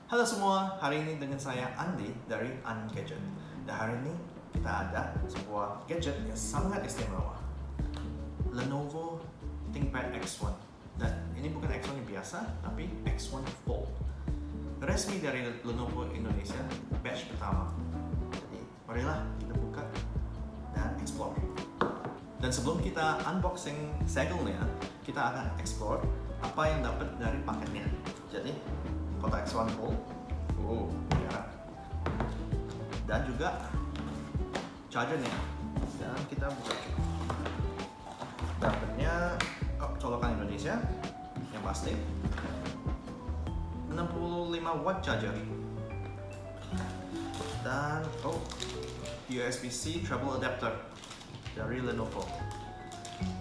Halo semua, hari ini dengan saya Andi dari Ungadget. Dan hari ini kita ada sebuah gadget yang sangat istimewa, Lenovo ThinkPad X1. Dan ini bukan X1 yang biasa, tapi X1 Fold. Resmi dari Lenovo Indonesia, batch pertama. Jadi marilah kita buka dan explore. Dan sebelum kita unboxing segelnya, kita akan explore apa yang dapat dari paketnya. Jadi kotak X1 Fold, ya. Dan juga chargernya. Dan kita buka. Dapatnya colokan Indonesia yang pasti 65 watt charger. Dan USB-C treble adapter dari Lenovo.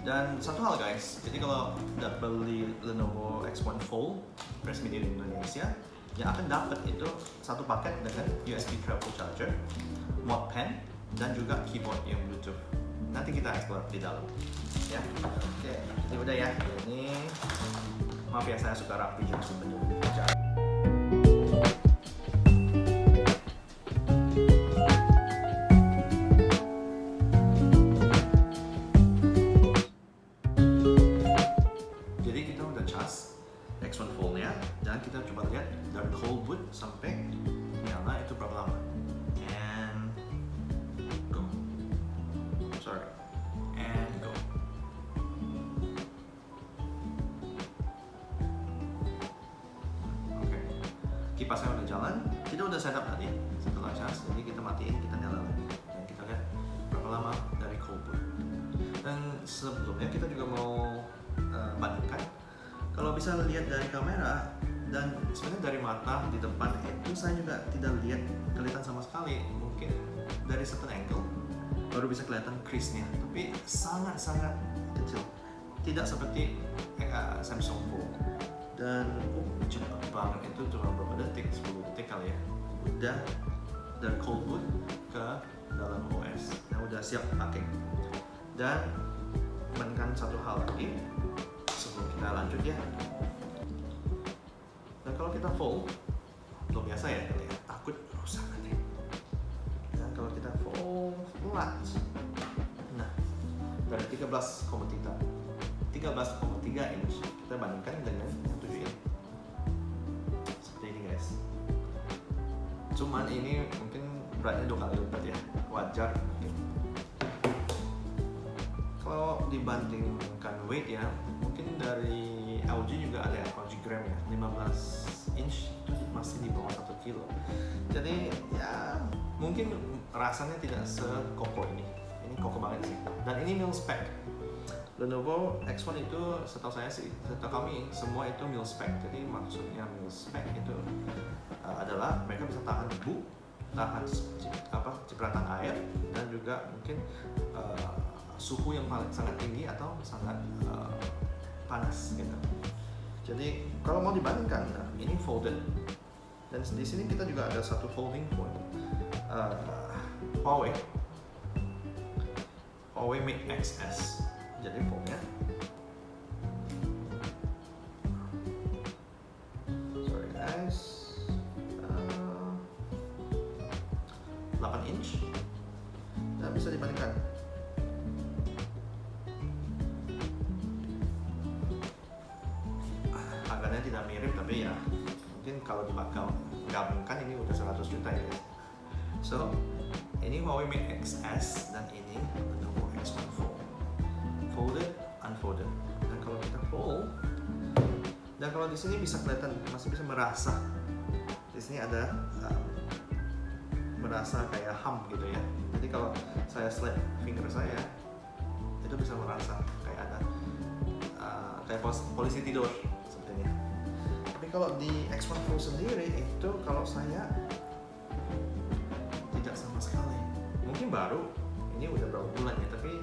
Dan satu hal guys, jadi kalau udah beli Lenovo X1 Fold resmi dari Indonesia, yang akan dapat itu satu paket dengan USB treble charger, mod pen, dan juga keyboard yang Bluetooth. Nanti kita explore di dalam, ya. Oke, jadi udah ya. Ini maaf ya, saya suka rapi jadi sebenarnya. X1 Fold-nya, dan kita coba lihat dari cold boot sampai nyala itu berapa lama. And go. Sorry. And go. Oke. Kipasnya udah jalan. Kita udah setup tadi setelah charge. Jadi kita matiin, kita nyala lagi. Dan kita lihat berapa lama dari cold boot. Dan sebelumnya kita juga mau bandingkan. Kalau bisa lihat dari kamera dan sebenarnya dari mata di depan itu saya juga tidak lihat kelihatan sama sekali. Mungkin dari certain angle baru bisa kelihatan crease-nya, tapi sangat-sangat kecil. Tidak seperti Samsung Fold. Dan cepat banget, itu cuma beberapa detik, 10 detik kali ya. Udah dari cold boot ke dalam OS. Nah, udah siap pakai. Dan menekan satu hal lagi sebelum kita lanjut ya. Dan kalau kita fold, belum biasa ya, takut rusak nanti. Dan kalau kita fold flat, nah dari 13,3 inch kita bandingkan dengan yang 7 inch. Seperti ini guys. Cuman ini mungkin beratnya 2 kali lipat ya, wajar mungkin. Kalau dibandingkan weight ya, mungkin dari LG juga ada ya, LG Gram ya, 15 inch itu masih di bawah 1 kilo. Jadi ya mungkin rasanya tidak sekokoh ini. Ini kokoh banget sih. Dan ini mil spec. Lenovo X1 itu setahu saya sih, setahu kami semua itu mil spec. Jadi maksudnya mil spec itu adalah mereka bisa tahan debu, tahan cipratan air, dan juga mungkin suhu yang sangat tinggi atau sangat panas gitu. Jadi kalau mau dibandingkan, nah, ini folded, dan di sini kita juga ada satu folding point. Huawei Mate XS. Jadi foldnya, sorry guys, 8 inch, dan bisa dibandingkan. Harganya tidak mirip, tapi ya mungkin kalau dibakal gabungkan ini udah 100 juta ya. So ini Huawei Mate XS dan ini Lenovo X1 Fold. Folded, unfolded. Dan kalau kita fold, dan kalau di sini bisa kelihatan, masih bisa merasa. Di sini ada merasa kayak hum gitu ya. Jadi kalau saya slide finger saya, itu bisa merasa kayak ada kayak polisi tidur sepertinya. Tapi kalau di X1 Fold sendiri itu kalau saya tidak sama sekali. Mungkin baru ini udah berapa bulan ya, tapi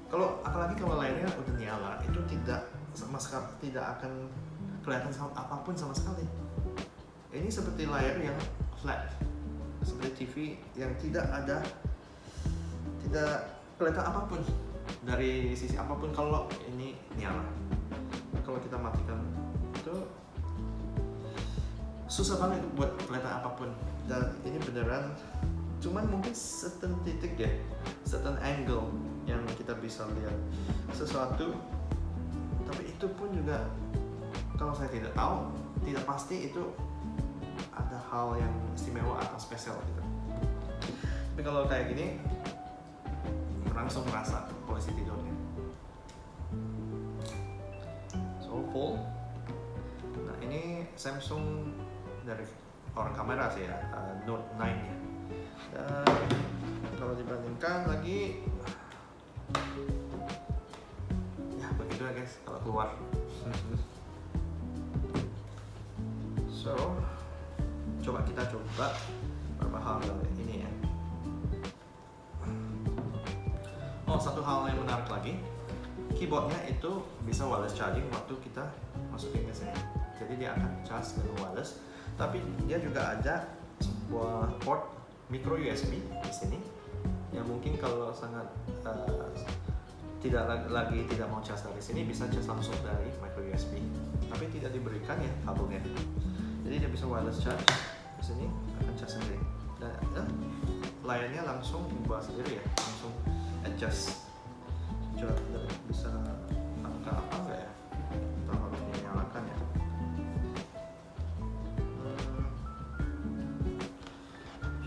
kalau apalagi kalau layarnya udah nyala itu tidak sama sekali, tidak akan kelihatan apapun sama sekali. Ini seperti layar yang flat, seperti TV yang tidak kelihatan apapun dari sisi apapun kalau ini nyala. kalau kita matikan itu susah banget buat kelihatan apapun. Dan ini beneran cuman mungkin certain titik ya, certain angle yang kita bisa lihat sesuatu, tapi itu pun juga kalau saya tidak tahu, tidak pasti itu ada hal yang istimewa atau spesial gitu. Tapi kalau kayak gini langsung merasa posisi tidurnya. So full. Nah ini Samsung dari orang kamera sih ya, Note 9 ya. Dan kalau dibandingkan lagi, ya begitu ya guys kalau keluar. So kita coba beberapa hal dari ini ya. Oh, satu hal yang menarik lagi, keyboardnya itu bisa wireless charging waktu kita masukin ke sini. Jadi dia akan charge dengan wireless. Tapi dia juga ada sebuah port micro USB di sini yang mungkin kalau sangat tidak mau charge dari sini bisa charge langsung dari micro USB. Tapi tidak diberikan ya kabelnya. Jadi dia bisa wireless charge di sini akan charge sendiri. Dan layarnya langsung ubah sendiri ya, langsung adjust. Coba bisa angka apa enggak ya? Kita harus menyalakan ya.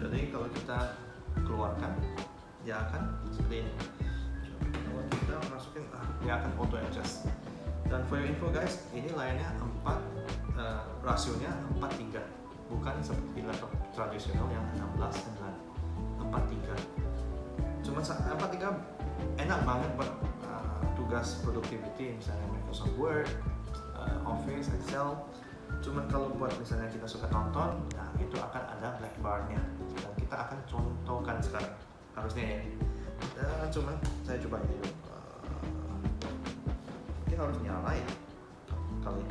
Jadi kalau kita keluarkan, dia akan seperti ini. Kalau kita masukin, dia akan auto adjust. Dan for your info guys, ini layarnya 4, rasionya 4:3, bukan seperti laptop tradisional yang 16:9, 4:3. Cuma 4:3 enak banget buat tugas productivity, misalnya Microsoft Word, Office, Excel. Cuman kalau buat misalnya kita suka nonton, nah itu akan ada black bar-nya. Dan kita akan contohkan sekarang, harusnya ya. Dan cuman saya coba dulu. Ini harus nyala ya kali.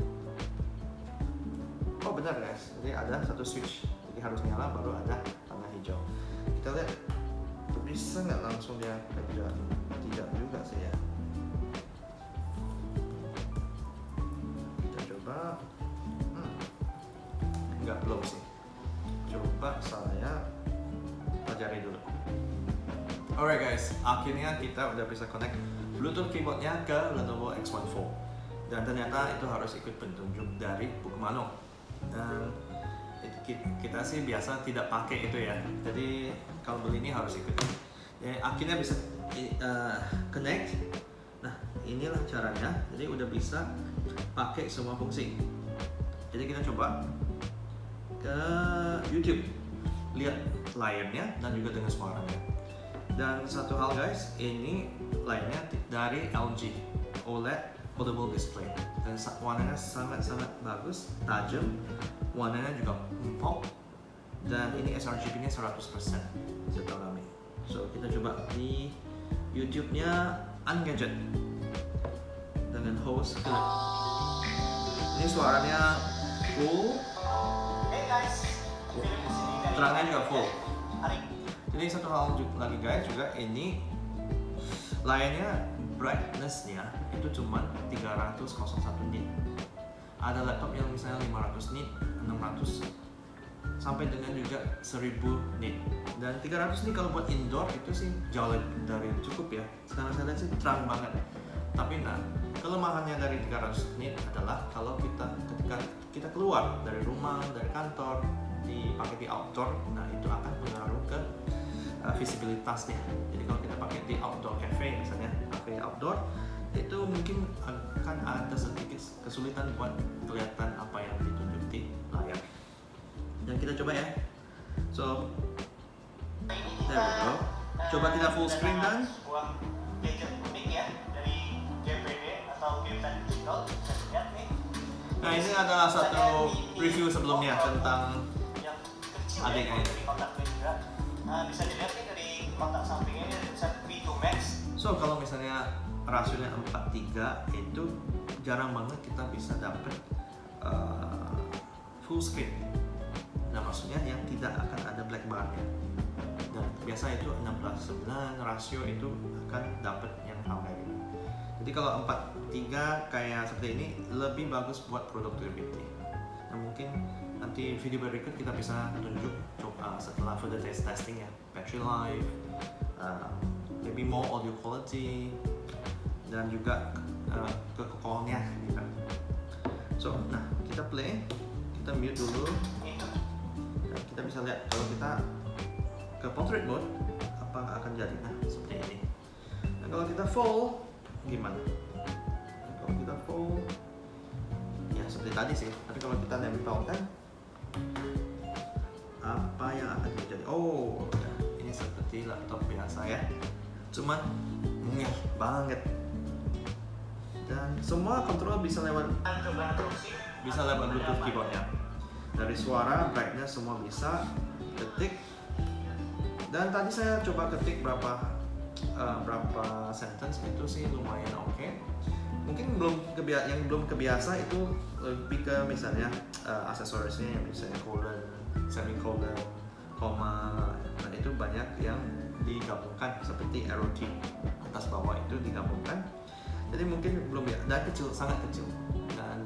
Oh benar guys, jadi ada satu switch. Jadi harus nyala baru ada tanda hijau. Kita lihat bisa nggak langsung dia kerja? Tidak juga sih ya. Kita coba. Enggak, belum sih. Coba saya pelajari dulu. Alright guys, akhirnya kita udah bisa connect Bluetooth keyboardnya ke Lenovo X1 Fold. Dan ternyata itu harus ikut petunjuk dari Pukmano. Dan kita sih biasa tidak pakai itu ya. Jadi kalau beli ini harus ikut. Ya, akhirnya bisa connect. Nah inilah caranya. Jadi udah bisa pakai semua fungsi. Jadi kita coba ke YouTube, lihat layarnya dan juga dengar suaranya. Dan satu hal guys, ini layarnya dari LG OLED Foldable Display dan warnanya sangat-sangat bagus, tajam, warnanya juga empuk, dan ini sRGB-nya 100% setahu kami. So kita coba di YouTube-nya Ungadget dengan host Philip. Ini suaranya full, terangnya juga full. Jadi satu hal lagi guys juga, ini layarnya brightness-nya itu cuma 301 nit. Ada laptop yang misalnya 500 nit, 600 sampai dengan juga 1000 nit. Dan 300 nit kalau buat indoor itu sih jauh dari cukup ya. Sekarang saya lihat sih terang banget. Tapi nah, kelemahannya dari 300 nit adalah kalau ketika kita keluar dari rumah, dari kantor, dipakai di outdoor, nah itu akan pengaruh ke visibilitasnya. Jadi kalau kita pakai di outdoor cafe misalnya, cafe outdoor, itu mungkin akan ada sedikit kesulitan buat kelihatan apa yang ditunjuk di layar. Dan kita coba ya. So, there we go. Coba kita full screen dan gadget unik ya dari GPD atau Geotan Digital. Lihat nih. Nah ini adalah satu review sebelumnya tentang adiknya ini. Nah, bisa dilihat nih dari kotak sampingnya ini ada tulisan V2 Max. So kalau misalnya rasionya 4:3 itu jarang banget kita bisa dapat full screen. Nah maksudnya yang tidak akan ada black bar-nya. Dan biasa itu 16:9 rasio itu akan dapat yang hal kayak gini. Jadi kalau 4-3 kayak seperti ini lebih bagus buat productivity. Nah mungkin nanti video berikut kita bisa tunjuk setelah further testing ya, battery life, maybe more audio quality, dan juga kekokohannya gitu. So, nah kita play, kita mute dulu. Nah, kita bisa lihat kalau kita ke portrait mode apa akan jadi. Nah seperti ini. Nah kalau kita full gimana? Nah, kalau kita full ya seperti tadi sih. Tapi kalau kita nempelkan, apa yang akan terjadi? Oh, ya, ini seperti laptop biasa ya. Cuman mungil banget. Dan semua kontrol bisa lewat Bluetooth keyboardnya. Dari suara, brightness semua bisa ketik. Dan tadi saya coba ketik berapa sentence itu sih lumayan oke. Mungkin yang belum kebiasa itu lebih ke misalnya aksesorisnya yang misalnya colon, semicolon, koma. Nah itu banyak yang digabungkan seperti arrow key atas bawah itu digabungkan. Jadi mungkin belum ya, dan kecil, sangat kecil. Dan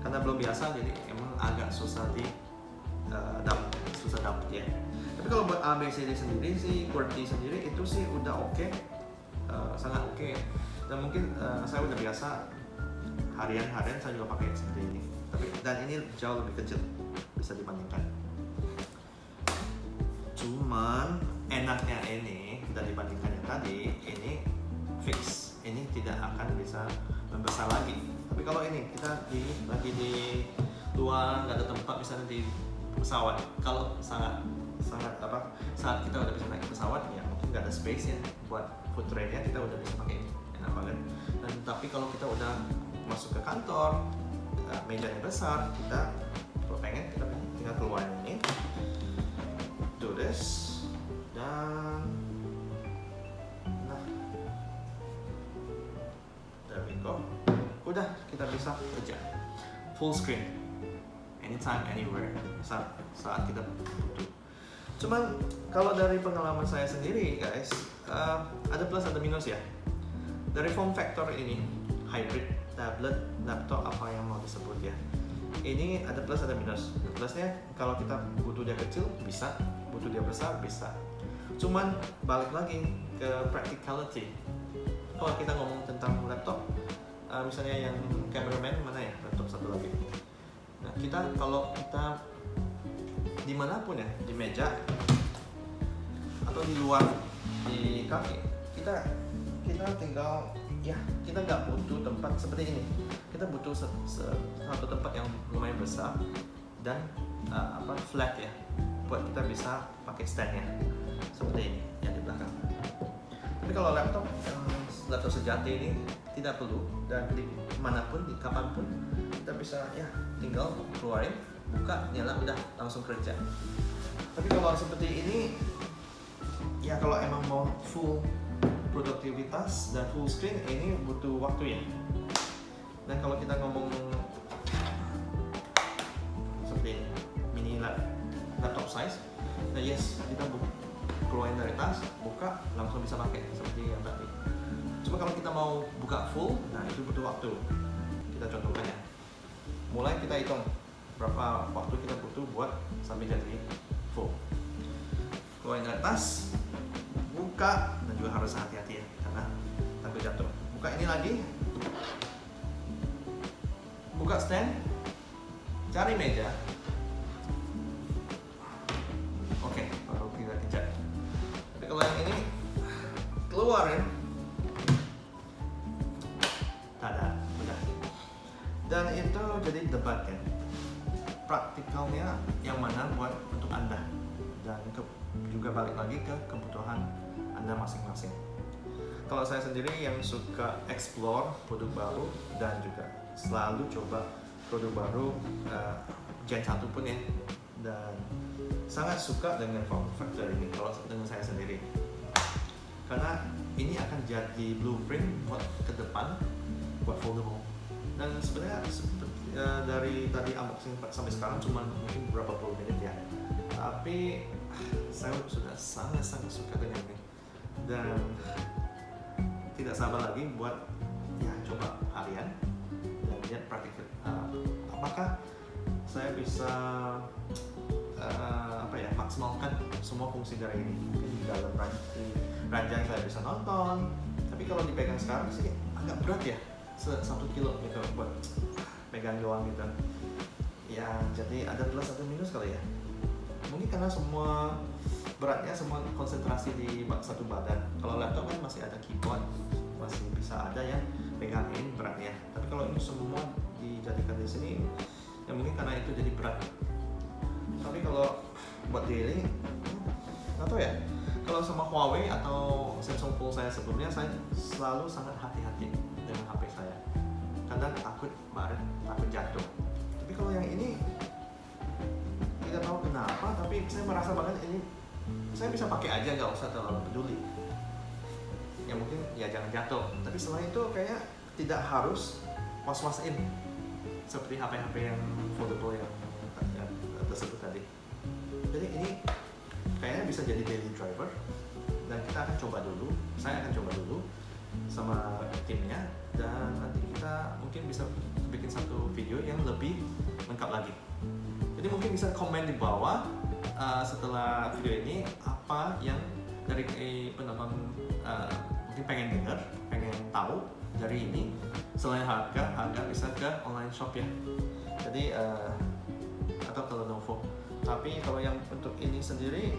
karena belum biasa jadi emang agak susah dapat ya. Tapi kalau buat ABCD sendiri sih, QWERTY sendiri itu sih udah oke, sangat oke. Dan mungkin saya udah biasa harian saya juga pakai seperti ini. Dan ini jauh lebih kecil bisa dibandingkan. Cuman enaknya ini dan dibandingkan yang tadi, ini fix, ini tidak akan bisa membesar lagi. Tapi kalau ini kita lagi di luar, nggak ada tempat, misalnya di pesawat, kalau saat kita udah bisa naik pesawat ya mungkin nggak ada space ya buat foot tray-nya, kita udah bisa pakai ini, enak banget. Dan tapi kalau kita udah masuk ke kantor, mejanya besar, kita kalau pengen kita tinggal keluarin ini, do this, dan nah, there we go. Udah kita bisa kerja full screen, anytime, anywhere, saat kita butuh. Cuman kalau dari pengalaman saya sendiri guys, ada plus ada minus ya. Dari form factor ini, hybrid, tablet, laptop, apa yang mau disebut ya, ini ada plus ada minus. Plusnya kalau kita butuh dia kecil bisa, butuh dia besar bisa. Cuman balik lagi ke practicality. Kalau kita ngomong tentang laptop, misalnya yang cameraman mana ya, laptop satu lagi. Nah kalau kita dimanapun ya, di meja atau di luar, di kafe, kita tinggal ya, kita nggak butuh tempat seperti ini. Kita butuh satu tempat yang lumayan besar dan flat ya, buat kita bisa pakai standnya seperti ini yang di belakang. Tapi kalau laptop sejati ini tidak perlu, dan dimanapun, di kapanpun kita bisa ya tinggal keluarin, buka, nyala, udah langsung kerja. Tapi kalau seperti ini ya, kalau emang mau full produktivitas dan full screen, ini butuh waktu ya. Dan kalau kita ngomong seperti ini, mini laptop size, nah yes, kita keluarin dari tas, buka, langsung bisa pakai seperti yang tadi. Cuma kalau kita mau buka full, nah itu butuh waktu. Kita contohkan ya, mulai kita hitung berapa waktu kita butuh buat sampai jadi full. Keluarin dari tas, buka, dan juga harus hati-hati ya, karena takut jatuh. Buka ini lagi, buka stand, cari meja. Oke, baru kita kejar. Tapi kalau yang ini keluarin, tada, udah. Dan itu jadi debat ya, praktikalnya yang mana buat untuk Anda, dan juga balik lagi ke kebutuhan Anda masing-masing. Kalau saya sendiri yang suka explore produk baru dan juga selalu coba produk baru, Gen 1 pun ya, dan sangat suka dengan form factor ini kalau dengan saya sendiri, karena ini akan jadi blueprint buat ke depan buat foldable. Dan sebenarnya dari tadi unboxing sampai sekarang cuma mungkin beberapa puluh menit ya, tapi saya sudah sangat suka dengan ini dan tidak sabar lagi buat ya coba harian dan lihat praktik apakah saya bisa maksimalkan semua fungsi dari ini. Mungkin di dalam ranjang saya bisa nonton, tapi kalau dipegang sekarang sih agak berat ya, 1 kilo gitu buat pegang doang gitu ya. Jadi ada plus atau minus kali ya, mungkin karena semua beratnya, semua konsentrasi di satu badan. Kalau laptop kan masih ada keyboard, masih bisa ada yang pegangin beratnya, tapi kalau ini semua dijadikan di sini ya mungkin karena itu jadi berat. Tapi kalau buat daily nggak tahu ya, kalau sama Huawei atau Samsung Fold saya sebelumnya, saya selalu sangat hati-hati dengan HP saya karena takut baret, takut jatuh. Tapi kalau yang ini tidak tahu kenapa, tapi saya merasa banget ini saya bisa pakai aja, nggak usah terlalu peduli. Ya mungkin ya jangan jatuh, tapi selain itu kayak tidak harus was-wasin seperti HP-HP yang foldable yang tersebut tadi. Jadi ini kayaknya bisa jadi daily driver, dan kita akan coba dulu, saya akan coba dulu sama timnya, dan nanti kita mungkin bisa bikin satu video yang lebih lengkap lagi. Jadi mungkin bisa komen di bawah setelah video ini apa yang dari penonton mungkin pengen dengar, pengen tahu dari ini. Selain harga bisa ke online shop ya. Jadi atau ke Lenovo. Tapi kalau yang untuk ini sendiri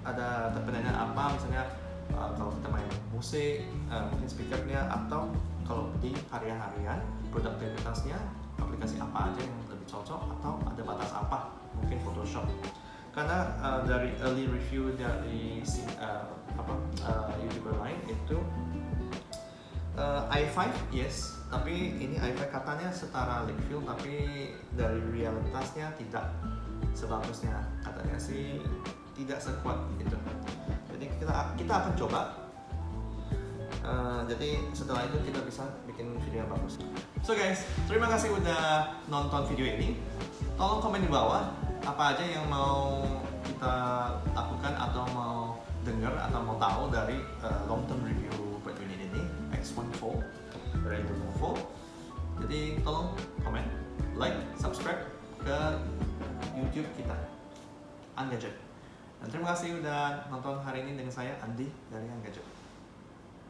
ada terpendanya apa, misalnya kalau kita main musik, mungkin speakernya, atau kalau di harian produktivitasnya aplikasi apa aja yang lebih cocok, atau ada batas apa, mungkin Photoshop. Karena dari early review dari YouTuber lain itu i5 yes, tapi ini i5 katanya setara Lakeville, tapi dari realitasnya tidak sebagusnya, katanya sih tidak sekuat itu. Jadi kita akan coba. Jadi setelah itu kita bisa bikin video yang bagus. So guys, terima kasih udah nonton video ini. Tolong komen di bawah apa aja yang mau kita lakukan atau mau dengar atau mau tahu dari long term review buat unit ini X1 Fold dari Lenovo. Jadi tolong komen, like, subscribe ke YouTube kita Ungadget. Dan terima kasih udah nonton hari ini dengan saya Andi dari Ungadget.